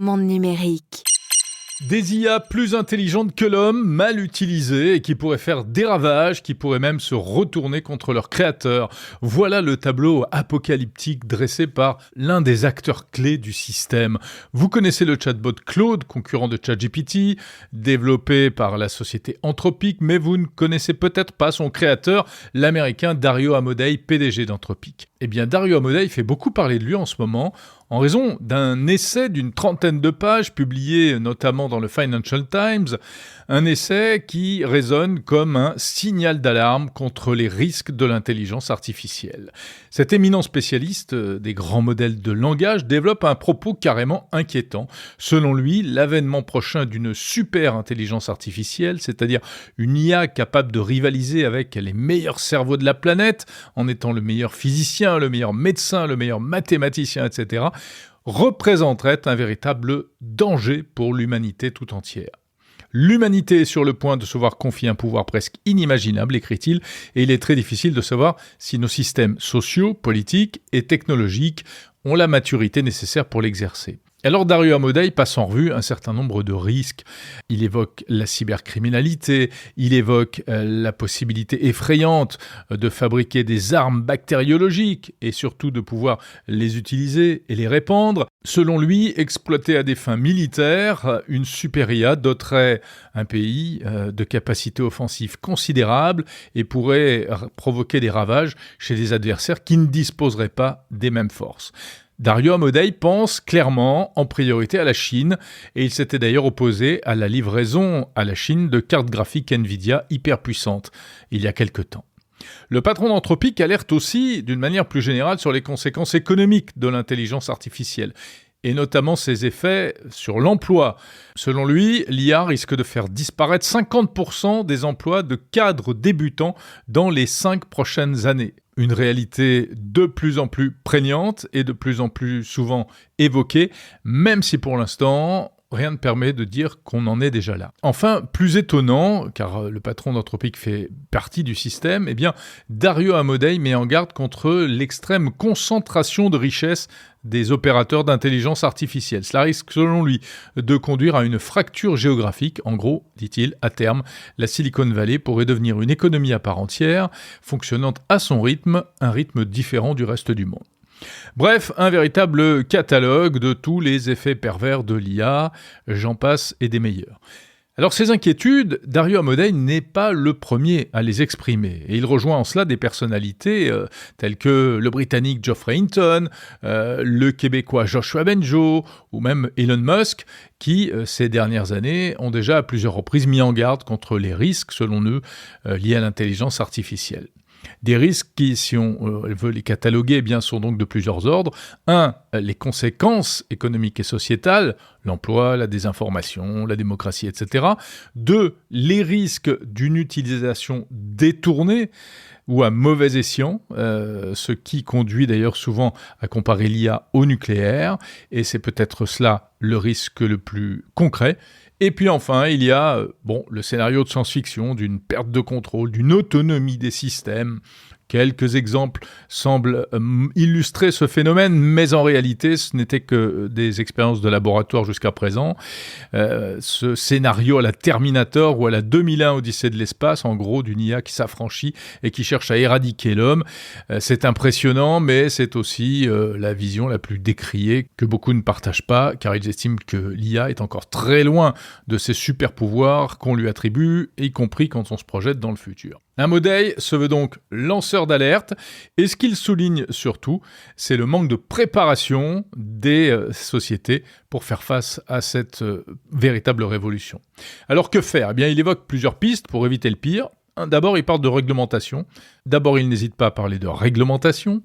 Monde numérique. Des IA plus intelligentes que l'homme, mal utilisées et qui pourraient faire des ravages, qui pourraient même se retourner contre leurs créateurs. Voilà le tableau apocalyptique dressé par l'un des acteurs clés du système. Vous connaissez le chatbot Claude, concurrent de ChatGPT, développé par la société Anthropic, mais vous ne connaissez peut-être pas son créateur, l'américain Dario Amodei, PDG d'Anthropic. Eh bien, Dario Amodei fait beaucoup parler de lui en ce moment, en raison d'un essai d'une 30aine de pages publié notamment dans le Financial Times, un essai qui résonne comme un signal d'alarme contre les risques de l'intelligence artificielle. Cet éminent spécialiste des grands modèles de langage développe un propos carrément inquiétant. Selon lui, l'avènement prochain d'une super intelligence artificielle, c'est-à-dire une IA capable de rivaliser avec les meilleurs cerveaux de la planète, en étant le meilleur physicien, le meilleur médecin, le meilleur mathématicien, etc., représenterait un véritable danger pour l'humanité tout entière. L'humanité est sur le point de se voir confier un pouvoir presque inimaginable, écrit-il, et il est très difficile de savoir si nos systèmes sociaux, politiques et technologiques ont la maturité nécessaire pour l'exercer. Alors Dario Amodei passe en revue un certain nombre de risques. Il évoque la cybercriminalité, il évoque la possibilité effrayante de fabriquer des armes bactériologiques et surtout de pouvoir les utiliser et les répandre. Selon lui, exploitée à des fins militaires, une super IA doterait un pays de capacités offensives considérables et pourrait provoquer des ravages chez des adversaires qui ne disposeraient pas des mêmes forces. Dario Amodei pense clairement en priorité à la Chine et il s'était d'ailleurs opposé à la livraison à la Chine de cartes graphiques Nvidia hyper puissantes il y a quelque temps. Le patron d'Anthropic alerte aussi d'une manière plus générale sur les conséquences économiques de l'intelligence artificielle et notamment ses effets sur l'emploi. Selon lui, l'IA risque de faire disparaître 50% des emplois de cadres débutants dans les 5 prochaines années. Une réalité de plus en plus prégnante et de plus en plus souvent évoquée, même si pour l'instant, rien ne permet de dire qu'on en est déjà là. Enfin, plus étonnant, car le patron d'Anthropic fait partie du système, eh bien, Dario Amodei met en garde contre l'extrême concentration de richesse des opérateurs d'intelligence artificielle. Cela risque, selon lui, de conduire à une fracture géographique. En gros, dit-il, à terme, la Silicon Valley pourrait devenir une économie à part entière, fonctionnant à son rythme, un rythme différent du reste du monde. Bref, un véritable catalogue de tous les effets pervers de l'IA, j'en passe et des meilleurs. Alors ces inquiétudes, Dario Amodei n'est pas le premier à les exprimer. Et il rejoint en cela des personnalités telles que le Britannique Geoffrey Hinton, le Québécois Joshua Bengio ou même Elon Musk, qui, ces dernières années, ont déjà à plusieurs reprises mis en garde contre les risques, selon eux, liés à l'intelligence artificielle. Des risques qui, si on veut les cataloguer, eh bien, sont donc de plusieurs ordres. 1. Les conséquences économiques et sociétales, l'emploi, la désinformation, la démocratie, etc. 2. Les risques d'une utilisation détournée ou à mauvais escient, ce qui conduit d'ailleurs souvent à comparer l'IA au nucléaire, et c'est peut-être cela le risque le plus concret. Et puis enfin, il y a le scénario de science-fiction d'une perte de contrôle, d'une autonomie des systèmes. Quelques exemples semblent illustrer ce phénomène, mais en réalité, ce n'était que des expériences de laboratoire jusqu'à présent. Ce scénario à la Terminator ou à la 2001 Odyssée de l'espace, en gros, d'une IA qui s'affranchit et qui cherche à éradiquer l'homme. C'est impressionnant, mais c'est aussi la vision la plus décriée que beaucoup ne partagent pas, car ils estiment que l'IA est encore très loin de ces super pouvoirs qu'on lui attribue, y compris quand on se projette dans le futur. Amodei se veut donc lanceur d'alerte, et ce qu'il souligne surtout, c'est le manque de préparation des sociétés pour faire face à cette véritable révolution. Alors que faire ? Eh bien, il évoque plusieurs pistes pour éviter le pire. D'abord, il parle de réglementation. D'abord, il n'hésite pas à parler de réglementation.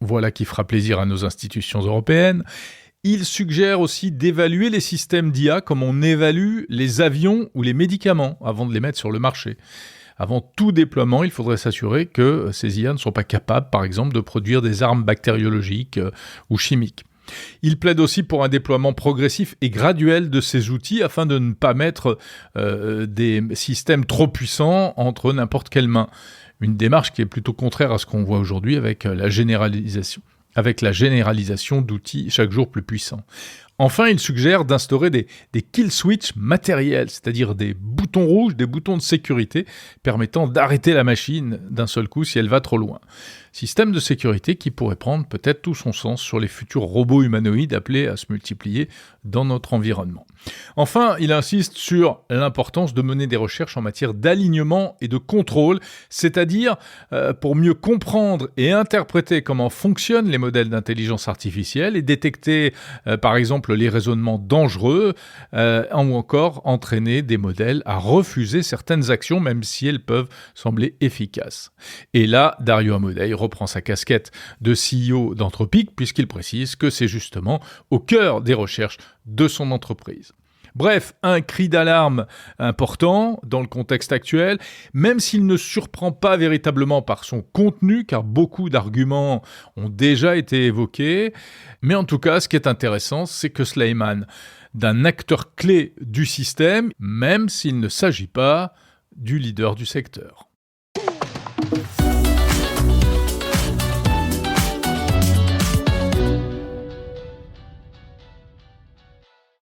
Voilà qui fera plaisir à nos institutions européennes. Il suggère aussi d'évaluer les systèmes d'IA comme on évalue les avions ou les médicaments avant de les mettre sur le marché. Avant tout déploiement, il faudrait s'assurer que ces IA ne sont pas capables, par exemple, de produire des armes bactériologiques ou chimiques. Il plaide aussi pour un déploiement progressif et graduel de ces outils afin de ne pas mettre des systèmes trop puissants entre n'importe quelle main. Une démarche qui est plutôt contraire à ce qu'on voit aujourd'hui avec la généralisation d'outils chaque jour plus puissants. Enfin, il suggère d'instaurer des kill switch matériels, c'est-à-dire des boutons rouges, des boutons de sécurité permettant d'arrêter la machine d'un seul coup si elle va trop loin. Système de sécurité qui pourrait prendre peut-être tout son sens sur les futurs robots humanoïdes appelés à se multiplier dans notre environnement. Enfin, il insiste sur l'importance de mener des recherches en matière d'alignement et de contrôle, c'est-à-dire pour mieux comprendre et interpréter comment fonctionnent les modèles d'intelligence artificielle et détecter par exemple les raisonnements dangereux ou encore entraîner des modèles à refuser certaines actions même si elles peuvent sembler efficaces. Et là, Dario Amodei reprend sa casquette de CEO d'Anthropic puisqu'il précise que c'est justement au cœur des recherches de son entreprise. Bref, un cri d'alarme important dans le contexte actuel, même s'il ne surprend pas véritablement par son contenu, car beaucoup d'arguments ont déjà été évoqués. Mais en tout cas, ce qui est intéressant, c'est que cela émane d'un acteur clé du système, même s'il ne s'agit pas du leader du secteur.